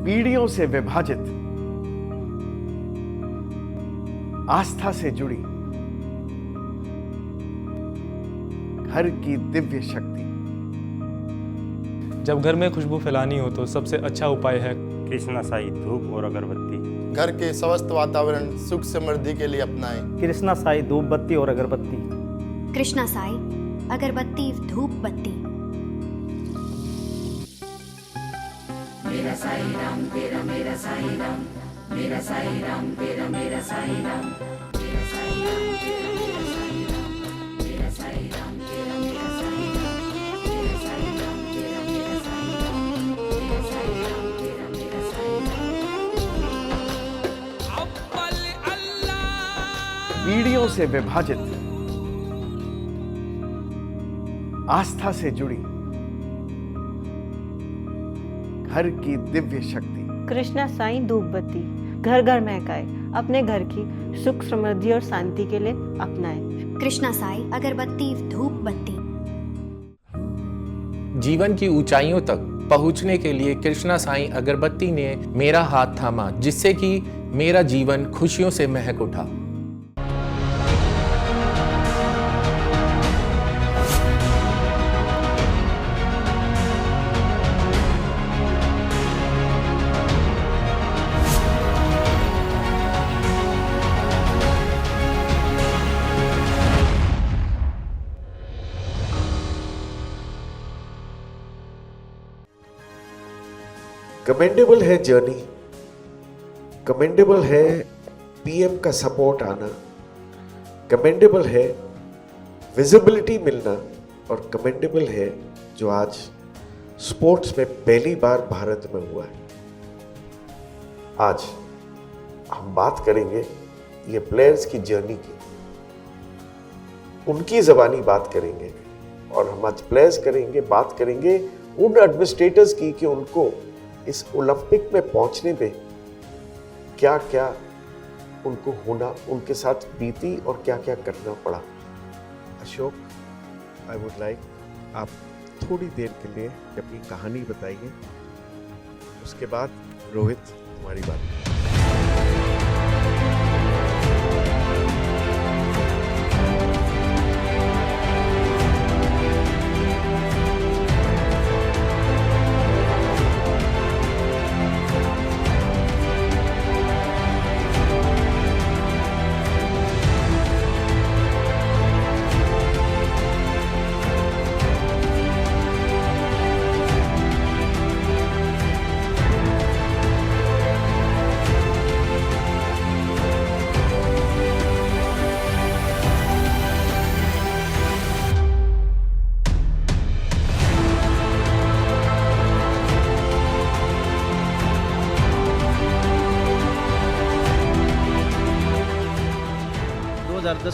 पीढ़ियों से विभाजित, आस्था से जुड़ी घर की दिव्य शक्ति। जब घर में खुशबू फैलानी हो तो सबसे अच्छा उपाय है कृष्णा साई धूप और अगरबत्ती। घर के स्वस्थ वातावरण सुख समृद्धि के लिए अपनाएं। कृष्णा साई धूप बत्ती और अगरबत्ती। कृष्णा साई अगरबत्ती धूप बत्ती। मेरा साई राम तेरा मेरा साई राम, मेरा साई राम तेरा मेरा साई राम, मेरा साई राम तेरा मेरा साई राम, मेरा साई राम तेरा मेरा साई राम, मेरा साई राम तेरा मेरा साई राम, मेरा साई राम तेरा मेरा साई राम। पीढ़ियों से विभाजित, आस्था से जुड़ी घर की दिव्य शक्ति। कृष्णा साई धूप बत्ती घर घर महकाए, अपने घर की सुख समृद्धि और शांति के लिए अपनाएं। कृष्णा साई अगरबत्ती धूप बत्ती। जीवन की ऊंचाइयों तक पहुंचने के लिए कृष्णा साई अगरबत्ती ने मेरा हाथ थामा, जिससे कि मेरा जीवन खुशियों से महक उठा। कमेंडेबल है जर्नी, कमेंडेबल है पीएम का सपोर्ट आना, कमेंडेबल है विजिबिलिटी मिलना, और कमेंडेबल है जो आज स्पोर्ट्स में पहली बार भारत में हुआ है। आज हम बात करेंगे ये प्लेयर्स की जर्नी की, उनकी ज़बानी बात करेंगे, और हम आज बात करेंगे उन एडमिनिस्ट्रेटर्स की कि उनको इस ओलंपिक में पहुंचने में क्या क्या उनको होना, उनके साथ बीती और क्या क्या करना पड़ा। अशोक, आई वुड लाइक आप थोड़ी देर के लिए अपनी कहानी बताइए, उसके बाद रोहित तुम्हारी बात।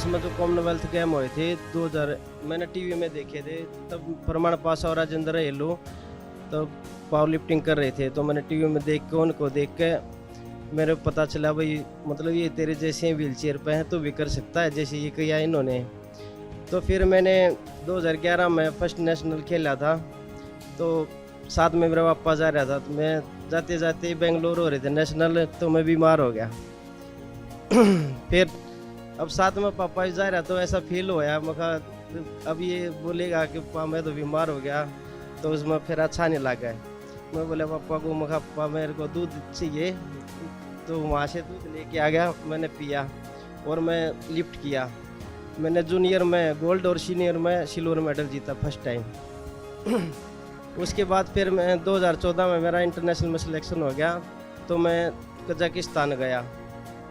में जो कॉमनवेल्थ गेम हुए थे 2000 मैंने टीवी में देखे थे, तब प्रमाण पासा और राजेंद्र हेलो तब पावर लिफ्टिंग कर रहे थे, तो मैंने टीवी में देख के उनको देख के मेरे को पता चला भाई मतलब ये तेरे जैसे व्हील चेयर पे हैं तो भी कर सकता है जैसे ये किया इन्होंने। तो फिर मैंने 2011 में फर्स्ट नेशनल खेला था, तो साथ में मेरा पापा जा रहा था, तो मैं जाते जाते बेंगलोर हो रहे थे नेशनल, तो मैं बीमार हो गया। फिर अब साथ में पापा जा रहा तो ऐसा फील होया, मैं अब ये बोलेगा कि पापा मैं तो बीमार हो गया, तो उसमें फिर अच्छा नहीं लगा। मैं बोला पापा को, मैं पापा मेरे को दूध चाहिए, तो वहाँ से दूध लेके आ गया, मैंने पिया और मैं लिफ्ट किया। मैंने जूनियर में गोल्ड और सीनियर में सिल्वर मेडल जीता फर्स्ट टाइम। उसके बाद फिर मैं 2014 में मेरा इंटरनेशनल में सिलेक्शन हो गया, तो मैं कजाकिस्तान गया,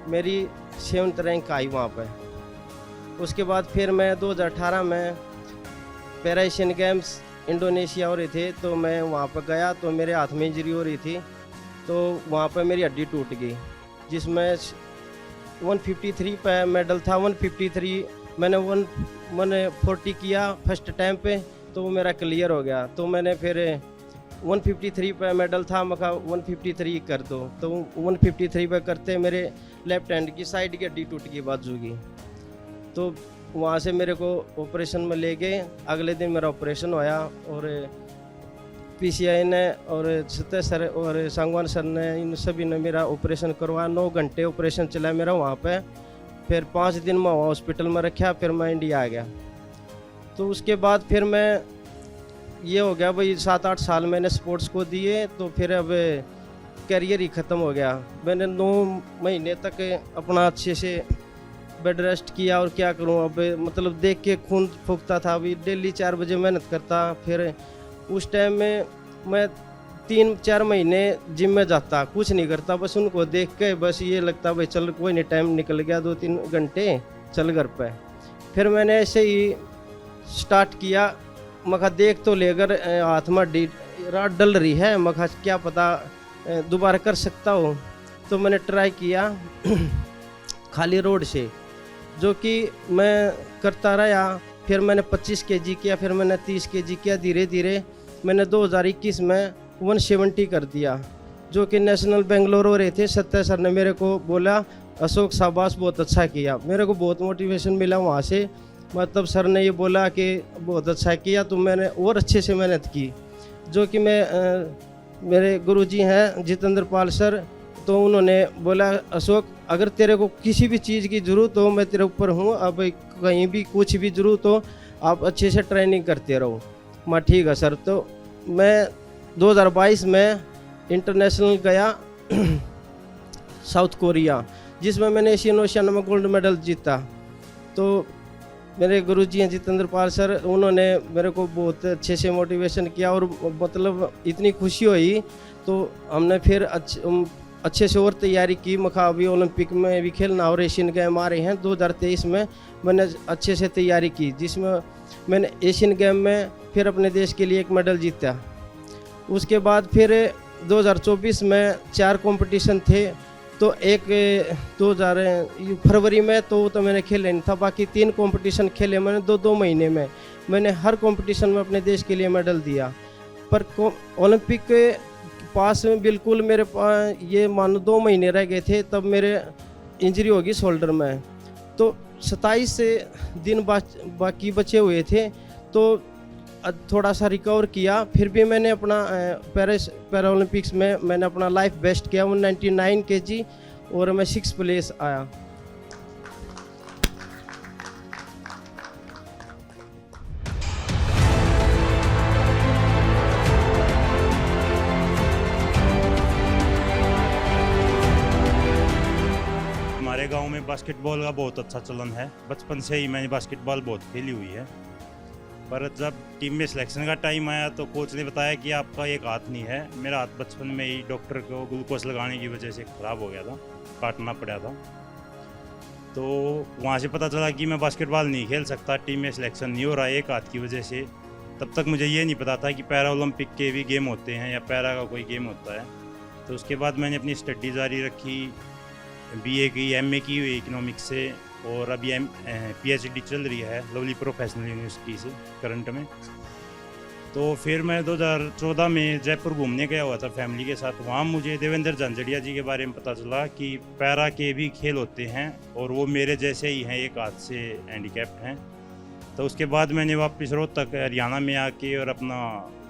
मेरी 7th रैंक आई वहाँ पे। उसके बाद फिर मैं 2018 में पैरा एशियन गेम्स इंडोनेशिया हो रहे थे, तो मैं वहाँ पर गया, तो मेरे हाथ में इंजरी हो रही थी, तो वहाँ पर मेरी हड्डी टूट गई, जिसमें 153 पे मेडल था। 153 मैंने 140 किया फर्स्ट टाइम पे, तो वो मेरा क्लियर हो गया। तो मैंने फिर 153 पे मेडल था, मैं कहा 153 कर दो, तो 153 पे करते मेरे लेफ्ट हैंड की साइड की हड्डी टूट गई बाजू की। तो वहाँ से मेरे को ऑपरेशन में ले गए। अगले दिन मेरा ऑपरेशन होया और पीसीआई ने और सत्य सर और सांगवान सर ने इन सभी ने मेरा ऑपरेशन करवाया। 9 घंटे ऑपरेशन चला मेरा वहाँ पे। फिर 5 दिन मैं वहाँ हॉस्पिटल में रखा, फिर मैं इंडिया आ गया। तो उसके बाद फिर मैं ये हो गया भाई 7-8 साल मैंने स्पोर्ट्स को दिए, तो फिर अब करियर ही ख़त्म हो गया। मैंने 9 महीने तक अपना अच्छे से बेड रेस्ट किया और क्या करूं अब, मतलब देख के खून फूकता था। अभी डेली 4 बजे मेहनत करता। फिर उस टाइम में मैं 3-4 महीने जिम में जाता, कुछ नहीं करता, बस उनको देख के बस ये लगता भाई चल कोई नहीं, टाइम निकल गया 2-3 घंटे, चल घर पे। फिर मैंने ऐसे ही स्टार्ट किया। मखा देख तो लेकर हाथ में रात डल रही है, मखा क्या पता दोबारा कर सकता हो। तो मैंने ट्राई किया खाली रोड से, जो कि मैं करता रहा। फिर मैंने 25 केजी किया, फिर मैंने 30 केजी किया। धीरे धीरे मैंने 2021 में 170 कर दिया, जो कि नेशनल बेंगलोर हो रहे थे। सत्य सर ने मेरे को बोला अशोक शाबाश बहुत अच्छा किया। मेरे को बहुत मोटिवेशन मिला वहाँ से। मतलब सर ने ये बोला कि बहुत अच्छा किया, तो मैंने और अच्छे से मेहनत की। जो कि मेरे गुरुजी हैं जितेंद्र पाल सर, तो उन्होंने बोला अशोक अगर तेरे को किसी भी चीज़ की ज़रूरत हो मैं तेरे ऊपर हूँ, अब कहीं भी कुछ भी ज़रूरत हो आप अच्छे से ट्रेनिंग करते रहो। मैं ठीक है सर। तो मैं 2022 में इंटरनेशनल गया साउथ कोरिया, जिसमें मैंने एशियन ओशियन में गोल्ड मेडल जीता। तो मेरे गुरुजी हैं जितेंद्र पाल सर, उन्होंने मेरे को बहुत अच्छे से मोटिवेशन किया और मतलब इतनी खुशी हुई। तो हमने फिर अच्छे से और तैयारी की। मखा अभी ओलंपिक में भी खेलना और एशियन गेम आ रहे हैं 2023 में। मैंने अच्छे से तैयारी की, जिसमें मैंने एशियन गेम में फिर अपने देश के लिए एक मेडल जीता। उसके बाद फिर 2024 में 4 कंपटीशन थे। तो एक 2000 फरवरी में तो मैंने खेले नहीं था। बाकी 3 कंपटीशन खेले मैंने 2-2 महीने में। मैंने हर कंपटीशन में अपने देश के लिए मेडल दिया। पर ओलंपिक के पास में बिल्कुल मेरे पास ये मानो 2 महीने रह गए थे, तब मेरे इंजरी होगी शोल्डर में। तो 27 दिन बाकी बचे हुए थे, तो थोड़ा सा रिकवर किया। फिर भी मैंने अपना पैरा ओलंपिक्स में मैंने अपना लाइफ बेस्ट किया 199 kg और मैं 6th प्लेस आया। हमारे गांव में बास्केटबॉल का बहुत अच्छा चलन है। बचपन से ही मैंने बास्केटबॉल बहुत खेली हुई है। पर जब टीम में सिलेक्शन का टाइम आया तो कोच ने बताया कि आपका एक हाथ नहीं है। मेरा हाथ बचपन में ही डॉक्टर को ग्लूकोज लगाने की वजह से ख़राब हो गया था, काटना पड़ा था। तो वहाँ से पता चला कि मैं बास्केटबॉल नहीं खेल सकता, टीम में सिलेक्शन नहीं हो रहा है एक हाथ की वजह से। तब तक मुझे ये नहीं पता था कि पैरा ओलंपिक के भी गेम होते हैं या पैरा का कोई गेम होता है। तो उसके बाद मैंने अपनी स्टडी जारी रखी, BA की, MA की हुई इकोनॉमिक्स से, और अभी PhD चल रही है लवली प्रोफेशनल यूनिवर्सिटी से करंट में। तो फिर मैं 2014 में जयपुर घूमने गया हुआ था फैमिली के साथ। वहाँ मुझे देवेंद्र झांझड़िया जी के बारे में पता चला कि पैरा के भी खेल होते हैं और वो मेरे जैसे ही हैं, एक हाथ से हैंडीकैप्ड हैं। तो उसके बाद मैंने वापस रोहतक हरियाणा में आके और अपना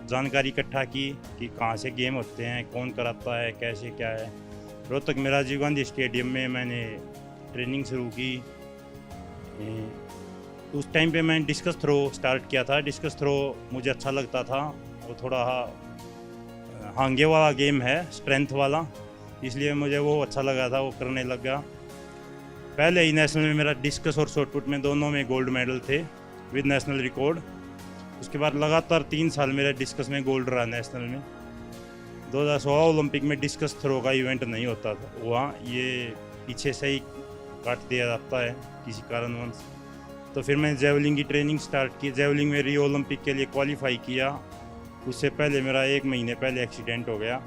जानकारी इकट्ठा की कि कहाँ से गेम होते हैं, कौन कराता है, कैसे क्या है। रोहतक में राजीव गांधी स्टेडियम में मैंने ट्रेनिंग शुरू की। उस टाइम पे मैंने डिस्कस थ्रो स्टार्ट किया था। डिस्कस थ्रो मुझे अच्छा लगता था, वो थोड़ा हांगे वाला गेम है, स्ट्रेंथ वाला, इसलिए मुझे वो अच्छा लगा था, वो करने लगा। पहले ही नेशनल में मेरा डिस्कस और शॉटपुट में दोनों में गोल्ड मेडल थे विद नेशनल रिकॉर्ड। उसके बाद लगातार 3 साल मेरा डिस्कस में गोल्ड रहा नेशनल में। 2016 ओलंपिक में डिस्कस थ्रो का इवेंट नहीं होता था वहाँ, ये पीछे से ही काट दिया जाता है किसी कारणवश। तो फिर मैंने जेवलिंग की ट्रेनिंग स्टार्ट की। जेवलिंग में रियो ओलंपिक के लिए क्वालिफाई किया। उससे पहले मेरा 1 महीने पहले एक्सीडेंट हो गया,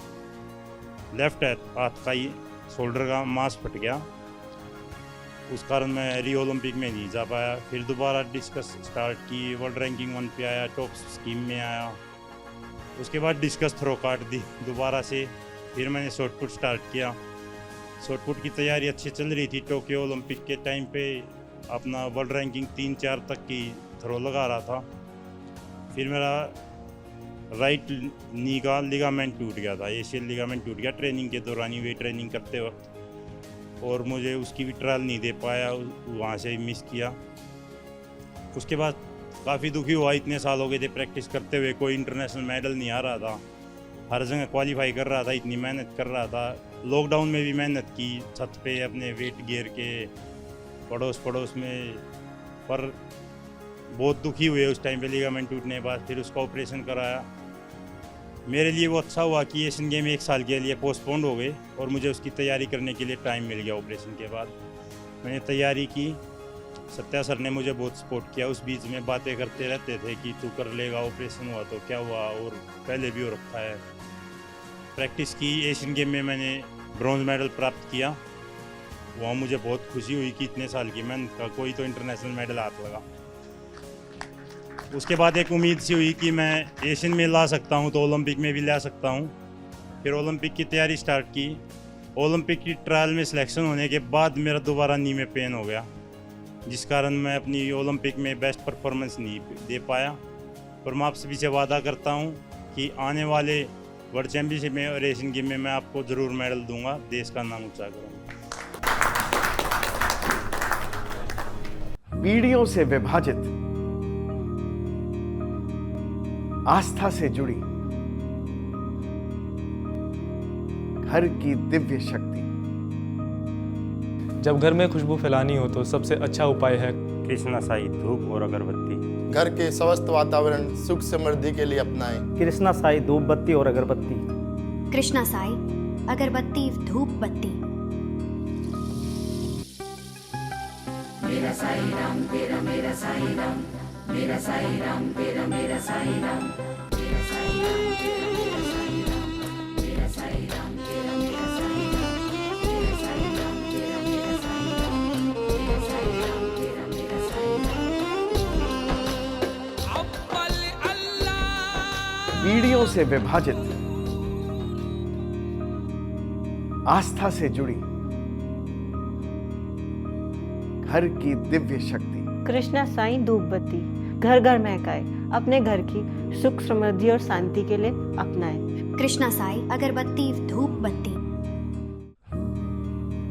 लेफ्ट हाथ का ही शोल्डर का मांस फट गया। उस कारण मैं रियो ओलंपिक में नहीं जा पाया। फिर दोबारा डिस्कस स्टार्ट की, वर्ल्ड रैंकिंग 1 पे आया, टॉप स्कीम में आया। उसके बाद डिस्कस थ्रो काट दी दोबारा से। फिर मैंने शॉटपुट स्टार्ट किया। शॉटपुट की तैयारी अच्छी चल रही थी। टोक्यो ओलंपिक के टाइम पे अपना वर्ल्ड रैंकिंग 3-4 तक की थ्रो लगा रहा था। फिर मेरा राइट नी का लिगामेंट टूट गया था, एशियल लिगामेंट टूट गया ट्रेनिंग के दौरान ही, वेट ट्रेनिंग करते वक्त, और मुझे उसकी भी ट्रायल नहीं दे पाया, वहाँ से ही मिस किया। उसके बाद काफ़ी दुखी हुआ, इतने साल हो गए थे प्रैक्टिस करते हुए, कोई इंटरनेशनल मेडल नहीं आ रहा था, हर जगह क्वालिफाई कर रहा था, इतनी मेहनत कर रहा था। लॉकडाउन में भी मेहनत की, छत पे अपने वेट गियर के पड़ोस में, पर बहुत दुखी हुए उस टाइम पे लिगामेंट टूटने के बाद। फिर उसका ऑपरेशन कराया। मेरे लिए वो अच्छा हुआ कि एशियन गेम 1 साल के लिए पोस्टपोन्ड हो गए और मुझे उसकी तैयारी करने के लिए टाइम मिल गया। ऑपरेशन के बाद मैंने तैयारी की, सत्या सर ने मुझे बहुत सपोर्ट किया। उस बीच में बातें करते रहते थे कि तू कर लेगा, ऑपरेशन हुआ तो क्या हुआ, और पहले भी हो रखा है। प्रैक्टिस की, एशियन गेम में मैंने ब्रॉन्ज मेडल प्राप्त किया। वहाँ मुझे बहुत खुशी हुई कि इतने साल की मेहनत का कोई तो इंटरनेशनल मेडल हाथ लगा। उसके बाद एक उम्मीद सी हुई कि मैं एशियन में ला सकता हूँ तो ओलंपिक में भी ला सकता हूँ। फिर ओलंपिक की तैयारी स्टार्ट की। ओलंपिक की ट्रायल में सिलेक्शन होने के बाद मेरा दोबारा नी में पेन हो गया, जिस कारण मैं अपनी ओलंपिक में बेस्ट परफॉर्मेंस नहीं दे पाया। पर मैं आपसे पीछे वादा करता हूँ कि आने वाले वर्ल्ड चैम्पियनशिप में और एशियन गेम में मैं आपको ज़रूर मेडल दूंगा, देश का नाम ऊंचा करूँगा। पीढ़ियों से विभाजित, आस्था से जुड़ी घर की दिव्य शक्ति। जब घर में खुशबू फैलानी हो तो सबसे अच्छा उपाय है कृष्णा साई धूप और अगरबत्ती। घर के स्वस्थ वातावरण सुख समृद्धि के लिए अपनाएं। कृष्णा साई धूप बत्ती और अगरबत्ती। कृष्णा साई अगरबत्ती धूप बत्ती। मेरा साई राम तेरा मेरा साई राम, मेरा साई राम तेरा मेरा साई राम, मेरा साई राम तेरा मेरा साई राम, मेरा साई राम तेरा मेरा साई राम, मेरा साई राम तेरा मेरा साई राम, मेरा साई राम तेरा मेरा साई राम। पीढ़ियों से विभाजित, आस्था से जुड़ी घर की दिव्य शक्ति। कृष्णा साई धूप बत्ती घर घर महकाए, अपने घर की सुख समृद्धि और शांति के लिए अपनाएं। कृष्णा साई अगरबत्ती धूप बत्ती।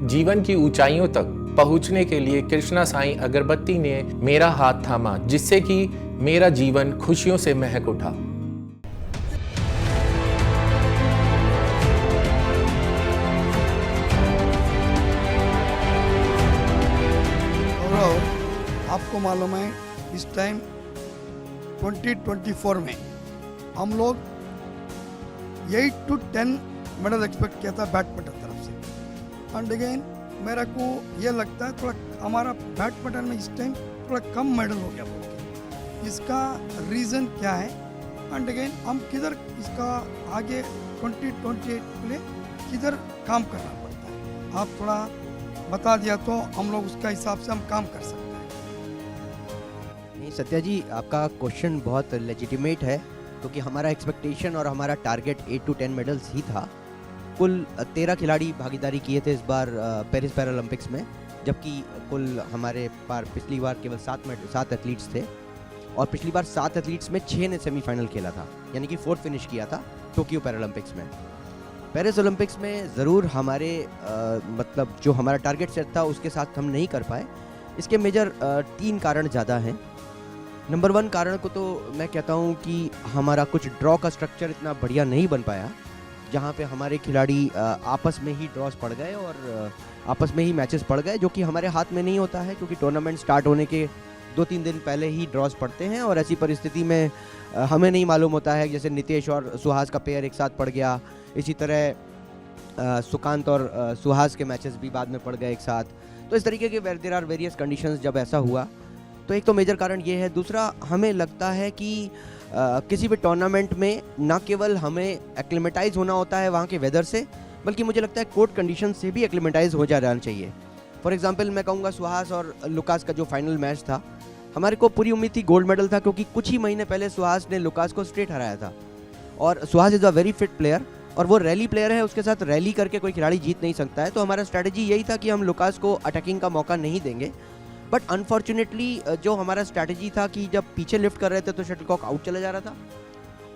जीवन की ऊंचाइयों तक पहुंचने के लिए कृष्णा साई अगरबत्ती ने मेरा हाथ थामा, जिससे कि मेरा जीवन खुशियों से महक उठा। और आपको मालूम है इस टाइम 2024 में हम लोग 8 to 10 मेडल एक्सपेक्ट किया था बैडमिंटन तरफ से। एंड अगेन मेरा को ये लगता है थोड़ा हमारा बैडमिंटन में इस टाइम थोड़ा कम मेडल हो गया बोल के। इसका रीज़न क्या है एंड अगेन हम किधर इसका आगे 2028 के लिए किधर काम करना पड़ता है, आप थोड़ा बता दिया तो हम लोग उसका हिसाब से हम काम कर सकते हैं। नहीं सत्या जी, आपका क्वेश्चन बहुत लेजिटिमेट है, क्योंकि हमारा एक्सपेक्टेशन और हमारा टारगेट 8 to 10 मेडल्स ही था। कुल 13 खिलाड़ी भागीदारी किए थे इस बार पेरिस पैरालंपिक्स में, जबकि कुल हमारे पार पिछली बार केवल 7 एथलीट्स थे, और पिछली बार 7 एथलीट्स में 6 ने सेमीफाइनल खेला था, यानी कि 4th फिनिश किया था टोक्यो पैरालंपिक्स में। पेरिस ओलंपिक्स में ज़रूर हमारे मतलब जो हमारा टारगेट सेट था उसके साथ हम नहीं कर पाए। इसके मेजर 3 कारण ज़्यादा हैं। नंबर 1 कारण को तो मैं कहता हूँ कि हमारा कुछ ड्रॉ का स्ट्रक्चर इतना बढ़िया नहीं बन पाया, जहाँ पे हमारे खिलाड़ी आपस में ही ड्रॉस पड़ गए और आपस में ही मैचेस पड़ गए, जो कि हमारे हाथ में नहीं होता है, क्योंकि टूर्नामेंट स्टार्ट होने के 2-3 दिन पहले ही ड्रॉस पड़ते हैं। और ऐसी परिस्थिति में हमें नहीं मालूम होता है, जैसे नितेश और सुहास का पेयर एक साथ पड़ गया, इसी तरह सुकांत और सुहास के मैचेस भी बाद में पड़ गए एक साथ। तो इस तरीके के देयर आर वेरियस कंडीशंस जब ऐसा हुआ, तो एक तो मेजर कारण ये है। दूसरा, हमें लगता है कि किसी भी टूर्नामेंट में ना केवल हमें एक्लिमेटाइज होना होता है वहाँ के वेदर से, बल्कि मुझे लगता है कोर्ट कंडीशन से भी एक्लिमेटाइज हो जाना चाहिए। फॉर एग्जांपल मैं कहूँगा सुहास और लुकास का जो फाइनल मैच था, हमारे को पूरी उम्मीद थी गोल्ड मेडल था, क्योंकि कुछ ही महीने पहले सुहास ने लुकास को स्ट्रेट हराया था। और Suhas is a very fit player, और वो रैली प्लेयर है, उसके साथ रैली करके कोई खिलाड़ी जीत नहीं सकता है। तो हमारा स्ट्रैटेजी यही था कि हम लुकास को अटैकिंग का मौका नहीं देंगे। बट अनफॉर्चुनेटली जो हमारा स्ट्रैटेजी था कि जब पीछे लिफ्ट कर रहे थे तो शटलकॉक आउट चला जा रहा था,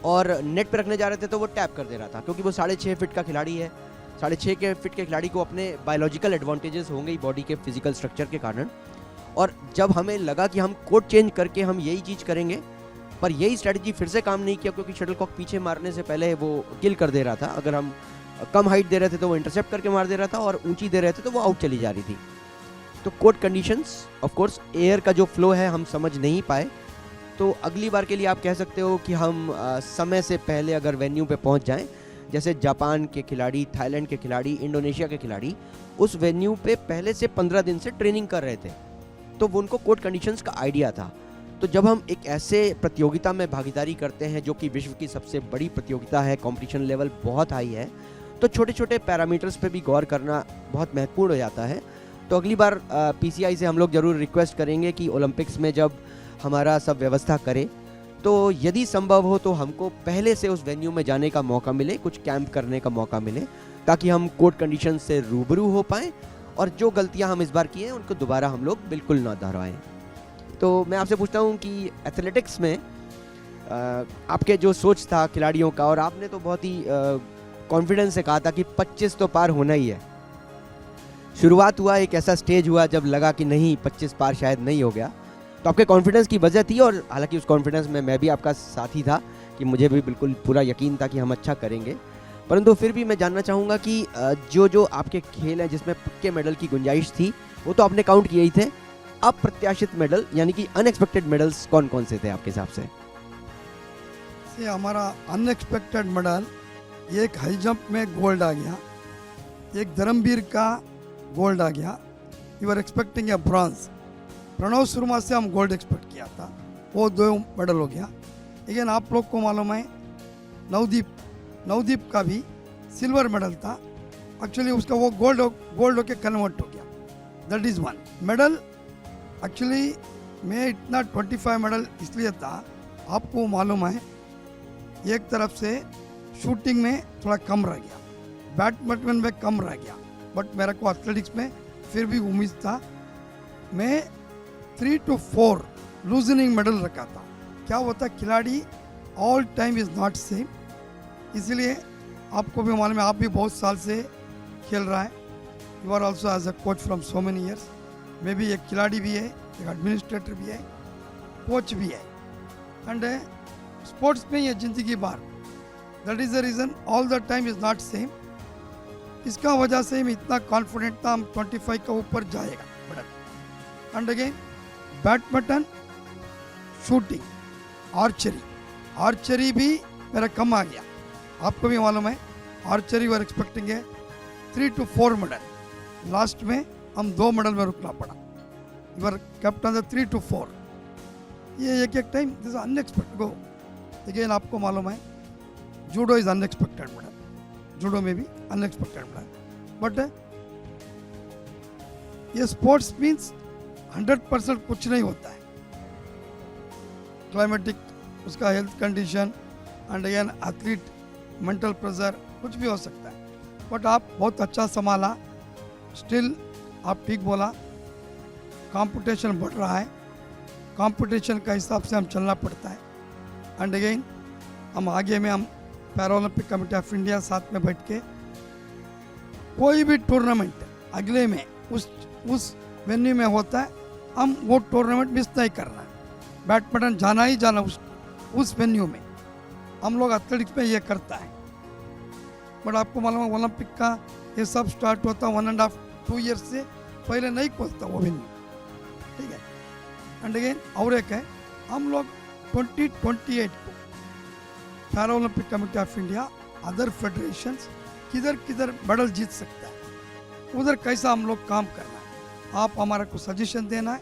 और नेट पे रखने जा रहे थे तो वो टैप कर दे रहा था, क्योंकि वो 6.5 फीट का खिलाड़ी है। 6.5 फीट के खिलाड़ी को अपने बायोलॉजिकल एडवांटेजेस होंगे ही बॉडी के फिजिकल स्ट्रक्चर के कारण। और जब हमें लगा कि हम कोर्ट चेंज करके हम यही चीज़ करेंगे, पर यही स्ट्रेटजी फिर से काम नहीं किया, क्योंकि शटलकॉक पीछे मारने से पहले वो किल कर दे रहा था। अगर हम कम हाइट दे रहे थे तो वो इंटरसेप्ट करके मार दे रहा था, और ऊंची दे रहे थे तो वो आउट चली जा रही थी। तो court conditions, of course air का जो फ्लो है हम समझ नहीं पाए। तो अगली बार के लिए आप कह सकते हो कि हम समय से पहले अगर वेन्यू पे पहुंच जाएं, जैसे जापान के खिलाड़ी, थाईलैंड के खिलाड़ी, इंडोनेशिया के खिलाड़ी उस वेन्यू पे पहले से 15 दिन से ट्रेनिंग कर रहे थे, तो वो उनको कोर्ट कंडीशंस का आइडिया था। तो जब हम एक ऐसे प्रतियोगिता में भागीदारी करते हैं जो कि विश्व की सबसे बड़ी प्रतियोगिता है, कंपटीशन लेवल बहुत हाई है, तो छोटे छोटे पैरामीटर्स पे भी गौर करना बहुत महत्वपूर्ण हो जाता है। तो अगली बार पीसीआई से हम लोग ज़रूर रिक्वेस्ट करेंगे कि ओलंपिक्स में जब हमारा सब व्यवस्था करे तो यदि संभव हो तो हमको पहले से उस वेन्यू में जाने का मौका मिले, कुछ कैंप करने का मौका मिले, ताकि हम कोर्ट कंडीशन से रूबरू हो पाएँ और जो गलतियां हम इस बार किए हैं उनको दोबारा हम लोग बिल्कुल ना दोहराएं। तो मैं आपसे पूछता हूं कि एथलेटिक्स में आपके जो सोच था खिलाड़ियों का, और आपने तो बहुत ही कॉन्फिडेंस से कहा था कि 25 तो पार होना ही है। शुरुआत हुआ, एक ऐसा स्टेज हुआ जब लगा कि नहीं 25 पार शायद नहीं हो गया, तो आपके कॉन्फिडेंस की वजह थी, और हालांकि उस कॉन्फिडेंस में मैं भी आपका साथी था कि मुझे भी बिल्कुल पूरा यकीन था कि हम अच्छा करेंगे। परंतु फिर भी मैं जानना चाहूँगा कि जो आपके खेल हैं जिसमें पक्के मेडल की गुंजाइश थी वो तो आपने काउंट किए ही थे, अप्रत्याशित मेडल यानी कि अनएक्सपेक्टेड मेडल्स कौन कौन से थे आपके हिसाब से? हमारा अनएक्सपेक्टेड मेडल, एक हाई जंप में गोल्ड आ गया, एक धर्मवीर का गोल्ड आ गया। You are expecting a bronze. Pranav Sharma से हम गोल्ड एक्सपेक्ट किया था, वो 2 मेडल हो गया। लेकिन आप लोग को मालूम है नवदीप का भी सिल्वर मेडल था, एक्चुअली उसका वो गोल्ड होके कन्वर्ट हो गया। That is 1 medal. एक्चुअली मैं इतना 25 मेडल इसलिए था, आपको मालूम है एक तरफ से शूटिंग में थोड़ा कम रह गया, बैडमिंटन में कम रह गया, बट मेरे को एथलेटिक्स में फिर भी उम्मीद था। मैं 3 to 4 लूजनिंग मेडल रखा था। क्या होता, खिलाड़ी all time is not same, इसलिए आपको भी मालूम है, आप भी बहुत साल से खेल रहा है। You are also as a coach from so many years. मैं भी एक खिलाड़ी भी है, एक एडमिनिस्ट्रेटर भी है, कोच भी है, एंड स्पोर्ट्स में ये जिंदगी भर, that is the reason all the time is not same. इसका वजह से मैं इतना कॉन्फिडेंट था हम 25 का ऊपर जाएगा medal. And again badminton, shooting, archery भी मेरा कम आ गया। आपको भी मालूम है आर्चरी वर एक्सपेक्टिंग है 3 to 4 मेडल, लास्ट में हम 2 मेडल में रुकना पड़ा। वर कैप्टन 3 to 4, ये एक time this unexpected go. Again आपको मालूम है judo is unexpected medal, judo में भी अनएक्सपेक्टेड मेडल, बट ये स्पोर्ट्स मीन्स 100% कुछ नहीं होता है। क्लाइमेटिक, उसका health condition, and again athlete mental pressure, कुछ भी हो सकता है, बट आप बहुत अच्छा संभाला। स्टिल आप ठीक बोला, कंपटीशन बढ़ रहा है, कंपटीशन का हिसाब से हम चलना पड़ता है। एंड अगेन हम आगे में हम para Olympic committee of India साथ में बैठ के कोई भी टूर्नामेंट अगले में उस वेन्यू में होता है, हम वो टूर्नामेंट मिस नहीं करना। बैडमिंटन जाना ही जाना उस वेन्यू में, हम लोग एथलेटिक्स में ये करता है। बट आपको मालूम है ओलंपिक का ये सब स्टार्ट होता 1.5-2 ईयर्स से पहले नहीं खोलता वो वेन्यू, ठीक है। एंड अगेन और एक है, हम लोग 2028 को para Olympic committee of India other federations किधर मेडल जीत सकता है, उधर कैसा हम लोग काम करना है, आप हमारा को सजेशन देना है।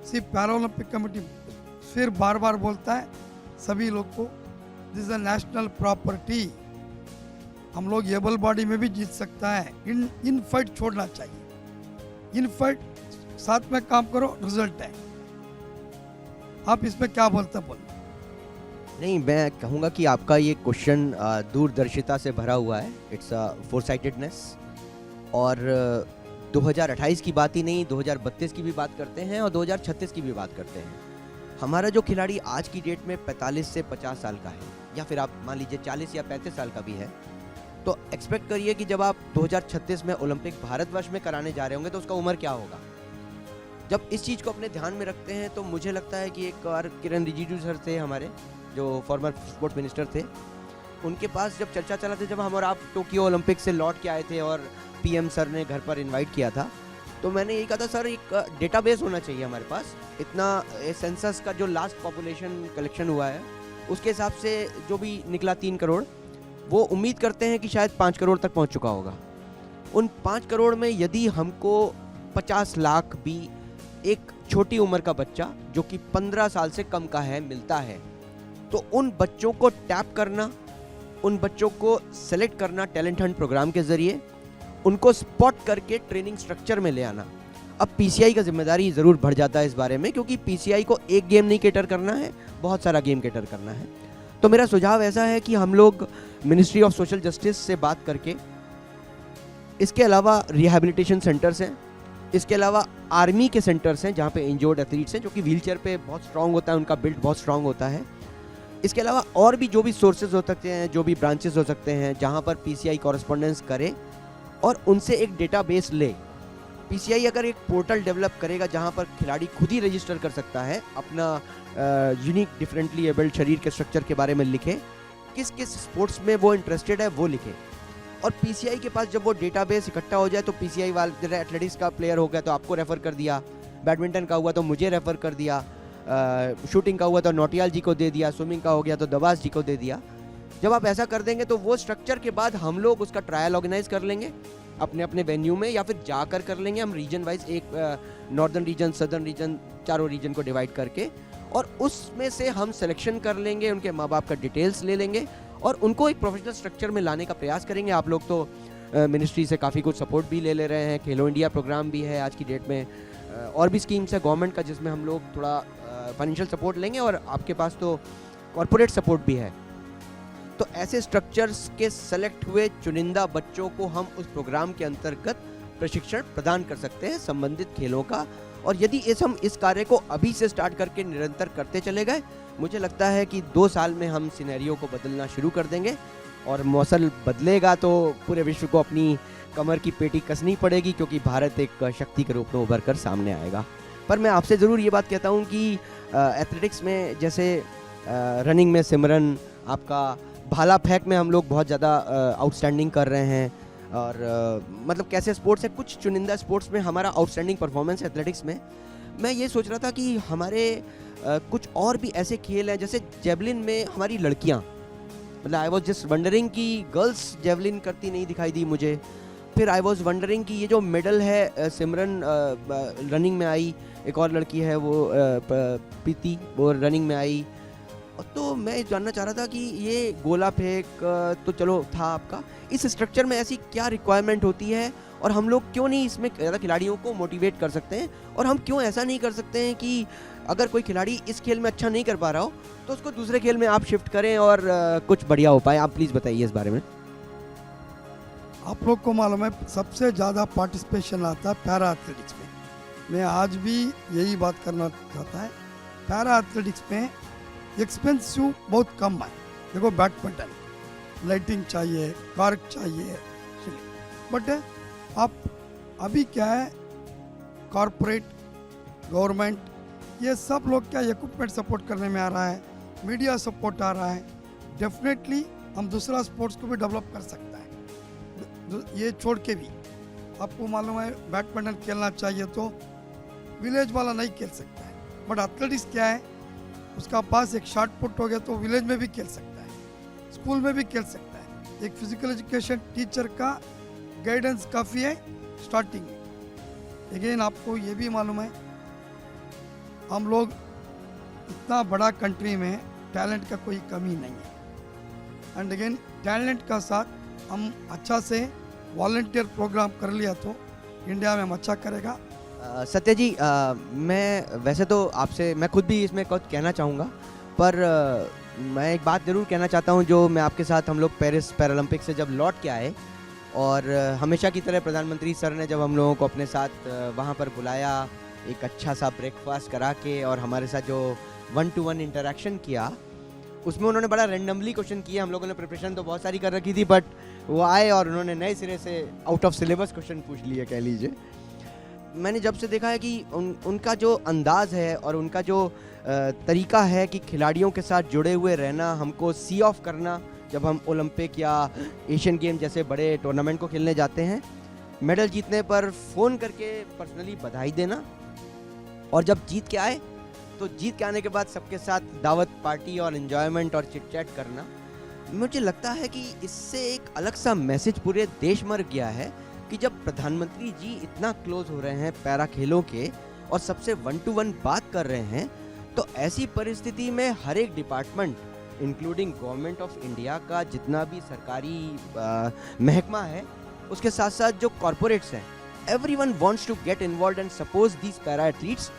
सिर्फ पैरा ओलंपिक कमेटी फिर बार बार बोलता है सभी लोग को, this is a national property, हम लोग एबल बॉडी में भी जीत सकता है। इन फाइट छोड़ना चाहिए, इन फाइट साथ में काम करो, रिजल्ट है। आप इसमें क्या बोलते बोल? नहीं, मैं कहूँगा कि आपका ये क्वेश्चन दूरदर्शिता से भरा हुआ है, इट्स अ फोरसाइटेडनेस। और 2028 की बात ही नहीं, 2032 की भी बात करते हैं और 2036 की भी बात करते हैं। हमारा जो खिलाड़ी आज की डेट में 45 से 50 साल का है, या फिर आप मान लीजिए 40 या 35 साल का भी है, तो एक्सपेक्ट करिए कि जब आप 2036 में ओलंपिक भारतवर्ष में कराने जा रहे होंगे तो उसका उम्र क्या होगा। जब इस चीज़ को अपने ध्यान में रखते हैं तो मुझे लगता है कि एक बार किरण रिजिजू सर थे हमारे, जो फॉर्मर स्पोर्ट्स मिनिस्टर थे, उनके पास जब चर्चा चला था, जब हम और आप टोक्यो ओलंपिक से लौट के आए थे और पीएम सर ने घर पर इनवाइट किया था, तो मैंने यही कहा था सर एक डेटाबेस होना चाहिए हमारे पास। इतना सेंसस का जो लास्ट पॉपुलेशन कलेक्शन हुआ है उसके हिसाब से जो भी निकला 3 करोड़, वो उम्मीद करते हैं कि शायद 5 करोड़ तक पहुंच चुका होगा। उन 5 करोड़ में यदि हमको 50 लाख भी एक छोटी उम्र का बच्चा जो कि 15 साल से कम का है मिलता है, तो उन बच्चों को टैप करना, उन बच्चों को सेलेक्ट करना टैलेंट हंट प्रोग्राम के ज़रिए, उनको स्पॉट करके ट्रेनिंग स्ट्रक्चर में ले आना। अब पीसीआई का जिम्मेदारी ज़रूर बढ़ जाता है इस बारे में, क्योंकि पीसीआई को एक गेम नहीं कैटर करना है, बहुत सारा गेम कैटर करना है। तो मेरा सुझाव ऐसा है कि हम लोग मिनिस्ट्री ऑफ सोशल जस्टिस से बात करके, इसके अलावा रिहैबिलिटेशन सेंटर्स हैं, इसके अलावा आर्मी के सेंटर्स हैं जहाँ पे इंजर्ड एथलीट्स हैं, जो कि व्हीलचेयर पे बहुत स्ट्रांग होता है, उनका बिल्ड बहुत स्ट्रांग होता है। इसके अलावा और भी जो भी सोर्सेज हो सकते हैं, जो भी ब्रांचेस हो सकते हैं जहाँ पर पीसीआई कॉरेस्पॉन्डेंस करे और उनसे एक डेटाबेस ले। पीसीआई अगर एक पोर्टल डेवलप करेगा जहाँ पर खिलाड़ी खुद ही रजिस्टर कर सकता है, अपना यूनिक डिफरेंटली एबल्ड शरीर के स्ट्रक्चर के बारे में लिखे, किस किस स्पोर्ट्स में वो इंटरेस्टेड है वो लिखे, और पीसीआई के पास जब वो डेटाबेस इकट्ठा हो जाए तो पीसीआई वाले एथलेटिक्स का प्लेयर हो गया तो आपको रेफ़र कर दिया, बैडमिंटन का हुआ तो मुझे रेफ़र कर दिया, शूटिंग का हुआ तो नौटियाल जी को दे दिया, स्विमिंग का हो गया तो दबास जी को दे दिया। जब आप ऐसा कर देंगे तो वो स्ट्रक्चर के बाद हम लोग उसका ट्रायल ऑर्गेनाइज कर लेंगे अपने अपने वेन्यू में, या फिर जाकर कर लेंगे हम रीजन वाइज, एक नॉर्दर्न रीजन, सदर्न रीजन, चारों रीजन को डिवाइड करके, और उसमें से हम सिलेक्शन कर लेंगे, उनके माँ बाप का डिटेल्स ले लेंगे और उनको एक प्रोफेशनल स्ट्रक्चर में लाने का प्रयास करेंगे। आप लोग तो मिनिस्ट्री से काफ़ी कुछ सपोर्ट भी ले रहे हैं, खेलो इंडिया प्रोग्राम भी है आज की डेट में, और भी स्कीम्स है गवर्नमेंट का जिसमें हम लोग थोड़ा फाइनेंशियल सपोर्ट लेंगे, और आपके पास तो कॉरपोरेट सपोर्ट भी है। तो ऐसे स्ट्रक्चर्स के सेलेक्ट हुए चुनिंदा बच्चों को हम उस प्रोग्राम के अंतर्गत प्रशिक्षण प्रदान कर सकते हैं संबंधित खेलों का, और यदि हम इस कार्य को अभी से स्टार्ट करके निरंतर करते चले गए, मुझे लगता है कि 2 साल में हम सिनेरियो को बदलना शुरू कर देंगे, और मौसम बदलेगा तो पूरे विश्व को अपनी कमर की पेटी कसनी पड़ेगी, क्योंकि भारत एक शक्ति के रूप में उभर कर सामने आएगा। पर मैं आपसे ज़रूर ये बात कहता हूँ कि एथलेटिक्स में जैसे रनिंग में सिमरन, आपका भाला फेंक में हम लोग बहुत ज़्यादा आउटस्टैंडिंग कर रहे हैं, और मतलब कैसे स्पोर्ट्स है, कुछ चुनिंदा स्पोर्ट्स में हमारा आउटस्टैंडिंग परफॉर्मेंस है एथलेटिक्स में। मैं ये सोच रहा था कि हमारे कुछ और भी ऐसे खेल हैं, जैसे जेवलिन में हमारी लड़कियाँ, मतलब आई वॉज जस्ट वंडरिंग कि गर्ल्स जेवलिन करती नहीं दिखाई दी मुझे। फिर आई वॉज वंडरिंग कि ये जो मेडल है सिमरन रनिंग में आई, एक और लड़की है वो प्रीति, वो रनिंग में आई, तो मैं जानना चाह रहा था कि ये गोला फेंक तो चलो था आपका, इस स्ट्रक्चर में ऐसी क्या रिक्वायरमेंट होती है, और हम लोग क्यों नहीं इसमें ज़्यादा खिलाड़ियों को मोटिवेट कर सकते हैं, और हम क्यों ऐसा नहीं कर सकते हैं कि अगर कोई खिलाड़ी इस खेल में अच्छा नहीं कर पा रहा हो तो उसको दूसरे खेल में आप शिफ्ट करें और कुछ बढ़िया हो पाए। आप प्लीज़ बताइए इस बारे में। आप लोग को मालूम है सबसे ज़्यादा पार्टिसिपेशन आता है पैरा एथलेटिक्स में। मैं आज भी यही बात करना चाहता है, पैरा एथलेटिक्स में एक्सपेंसिव बहुत कम है। देखो बैडमिंटन लाइटिंग चाहिए, कार्क चाहिए, बट आप अभी क्या है, कॉरपोरेट, गवर्नमेंट, ये सब लोग क्या इक्विपमेंट सपोर्ट करने में आ रहा है, मीडिया सपोर्ट आ रहा है, डेफिनेटली हम दूसरा स्पोर्ट्स को भी डेवलप कर सकता है। ये छोड़ के भी आपको मालूम है बैडमिंटन खेलना चाहिए तो विलेज वाला नहीं खेल सकता है, बट एथलेटिक्स क्या है, उसका पास एक शॉट पुट हो गया तो विलेज में भी खेल सकता है, स्कूल में भी खेल सकता है। एक फिजिकल एजुकेशन टीचर का गाइडेंस काफ़ी है स्टार्टिंग में। अगेन आपको ये भी मालूम है हम लोग इतना बड़ा कंट्री में टैलेंट का कोई कमी नहीं है, एंड अगेन टैलेंट का साथ हम अच्छा से वॉलंटियर प्रोग्राम कर लिया तो इंडिया में हम अच्छा करेगा। सत्य जी, मैं वैसे तो आपसे मैं खुद भी इसमें कुछ कहना चाहूँगा, पर मैं एक बात ज़रूर कहना चाहता हूँ। जो मैं आपके साथ हम लोग पेरिस पैरालंपिक से जब लौट के आए, और हमेशा की तरह प्रधानमंत्री सर ने जब हम लोगों को अपने साथ वहाँ पर बुलाया, एक अच्छा सा ब्रेकफास्ट करा के और हमारे साथ जो 1-to-1 इंटरेक्शन किया, उसमें उन्होंने बड़ा रैंडमली क्वेश्चन किए। हम लोगों ने प्रिपरेशन तो बहुत सारी कर रखी थी, बट वो आए और उन्होंने नए सिरे से आउट ऑफ सिलेबस क्वेश्चन पूछ लिए, कह लीजिए। मैंने जब से देखा है कि उनका जो अंदाज है और उनका जो तरीका है कि खिलाड़ियों के साथ जुड़े हुए रहना, हमको सी ऑफ करना जब हम ओलंपिक या एशियन गेम जैसे बड़े टूर्नामेंट को खेलने जाते हैं, मेडल जीतने पर फ़ोन करके पर्सनली बधाई देना, और जब जीत के आए तो जीत के आने के बाद सबके साथ दावत पार्टी और एन्जॉयमेंट और चिट चैट करना। मुझे लगता है कि इससे एक अलग सा मैसेज पूरे देश में गया है कि जब प्रधानमंत्री जी इतना क्लोज हो रहे हैं पैरा खेलों के और सबसे 1-to-1 बात कर रहे हैं, तो ऐसी परिस्थिति में हर एक department including government of India का जितना भी सरकारी महकमा है, उसके साथ साथ जो कॉरपोरेट्स हैं, everyone wants to get involved and support these para athletes.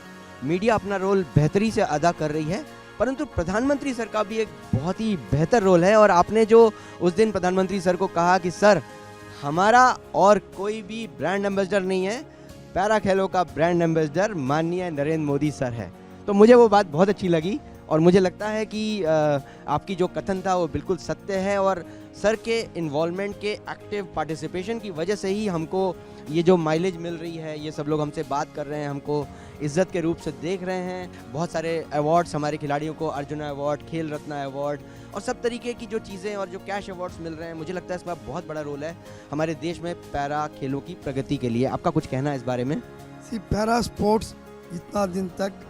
Media अपना रोल बेहतरी से अदा कर रही है, परंतु प्रधानमंत्री सर का भी एक बहुत ही बेहतर रोल है। और आपने जो उस दिन प्रधानमंत्री सर को कहा कि सर हमारा और कोई भी ब्रांड एम्बेसडर नहीं है, पैरा खेलों का ब्रांड एम्बेसडर माननीय नरेंद्र मोदी सर है, तो मुझे वो बात बहुत अच्छी लगी। और मुझे लगता है कि आपकी जो कथन था वो बिल्कुल सत्य है, और सर के इन्वॉल्वमेंट के एक्टिव पार्टिसिपेशन की वजह से ही हमको ये जो माइलेज मिल रही है, ये सब लोग हमसे बात कर रहे हैं, हमको इज्जत के रूप से देख रहे हैं। बहुत सारे अवार्ड्स हमारे खिलाड़ियों को, अर्जुन अवार्ड, खेल रत्न अवार्ड और सब तरीके की जो चीज़ें और जो कैश अवार्ड्स मिल रहे हैं, मुझे लगता है इसका बहुत बड़ा रोल है हमारे देश में पैरा खेलों की प्रगति के लिए। आपका कुछ कहना है इस बारे में? पैरा स्पोर्ट्स इतना दिन तक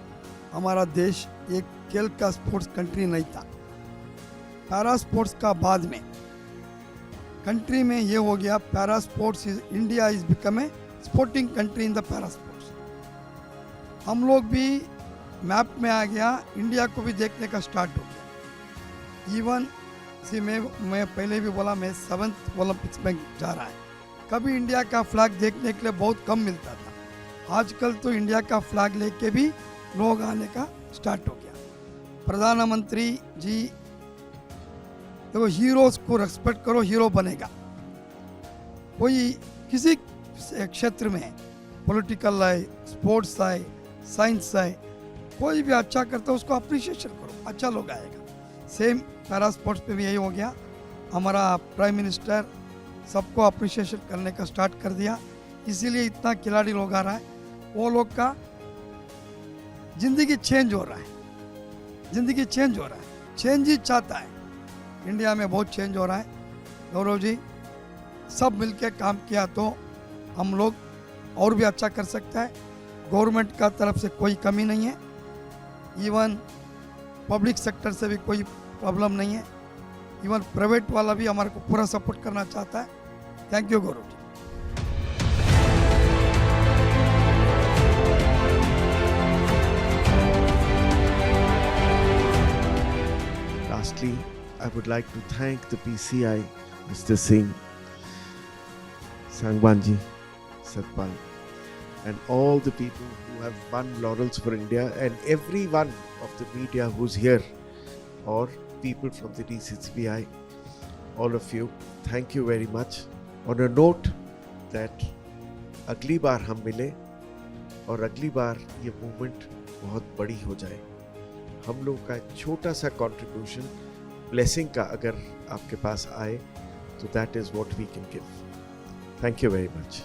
हमारा देश एक खेल का स्पोर्ट्स कंट्री नहीं था। पैरा स्पोर्ट्स का बाद में कंट्री में ये हो गया, para sports is India is become a sporting country in the para sports. हम लोग भी मैप में आ गया, इंडिया को भी देखने का स्टार्ट हो गया। इवन सी मैं पहले भी बोला, मैं 7th ओलंपिक्स में जा रहा है। कभी इंडिया का फ्लैग देखने के लिए बहुत कम मिलता था, आजकल तो इंडिया का फ्लैग लेके भी लोग आने का स्टार्ट हो गया। प्रधानमंत्री जी देखो, हीरोज को रेस्पेक्ट करो, हीरो बनेगा। कोई किसी क्षेत्र में पॉलिटिकल है, स्पोर्ट्स है, साइंस है, कोई भी अच्छा करता है उसको अप्रिशिएशन करो, अच्छा लोग आएगा। सेम पैरा स्पोर्ट्स पे भी यही हो गया। हमारा प्राइम मिनिस्टर सबको अप्रिशिएशन करने का स्टार्ट कर दिया, इसीलिए इतना खिलाड़ी लोग आ रहा है। वो लोग का जिंदगी चेंज हो रहा है, जिंदगी चेंज हो रहा है, चेंज ही चाहता है। इंडिया में बहुत चेंज हो रहा है। गौरव जी, सब मिलके काम किया तो हम लोग और भी अच्छा कर सकता है। गवर्नमेंट का तरफ से कोई कमी नहीं है, इवन पब्लिक सेक्टर से भी कोई प्रॉब्लम नहीं है, इवन प्राइवेट वाला भी हमारे को पूरा सपोर्ट करना चाहता है। Thank you Gaurav ji. Lastly, I would like to thank the PCI, Mr. Singh, Sangwanji, Satpal, and all the people who have won laurels for India, and every one of the media who's here, or people from the DCCBI, all of you, thank you very much. On a note that अगली बार हम मिले और अगली बार ये movement बहुत बड़ी हो जाए। हम लोग का छोटा सा कंट्रीब्यूशन ब्लेसिंग का अगर आपके पास आए तो that is what we can give. Thank you very much.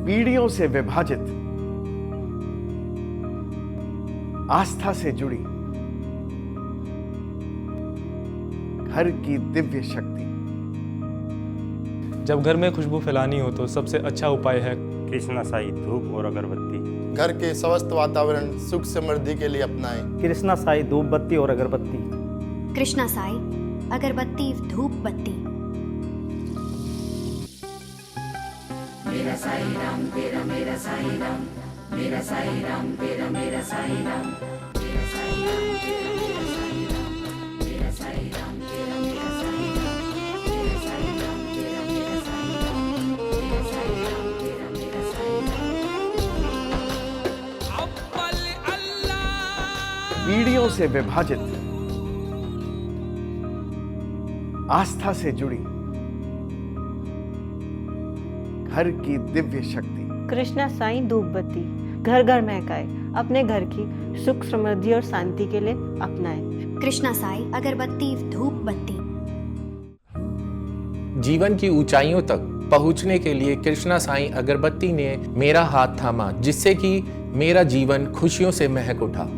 पीढ़ियों से विभाजित, आस्था से जुड़ी घर की दिव्य शक्ति। जब घर में खुशबू फैलानी हो तो सबसे अच्छा उपाय है कृष्णा साई धूप और अगरबत्ती। घर के स्वस्थ वातावरण सुख समृद्धि के लिए अपनाएं। कृष्णा साई धूप बत्ती और अगरबत्ती। कृष्णा साई अगरबत्ती धूप बत्ती। मेरा साई राम तेरा मेरा साई राम, मेरा साई राम तेरा मेरा साई राम, मेरा साई राम तेरा मेरा साई राम, मेरा साई राम तेरा मेरा साई राम, मेरा साई राम तेरा मेरा साई राम, मेरा साई राम तेरा मेरा साई राम। पीढ़ियों से विभाजित आस्था से जुड़ी घर की दिव्य शक्ति। कृष्णा साईं धूप बत्ती घर घर महकाए, अपने घर की सुख समृद्धि और शांति के लिए अपनाएं। कृष्णा साई अगरबत्ती धूप बत्ती। जीवन की ऊंचाइयों तक पहुंचने के लिए कृष्णा साईं अगरबत्ती ने मेरा हाथ थामा, जिससे कि मेरा जीवन खुशियों से महक उठा।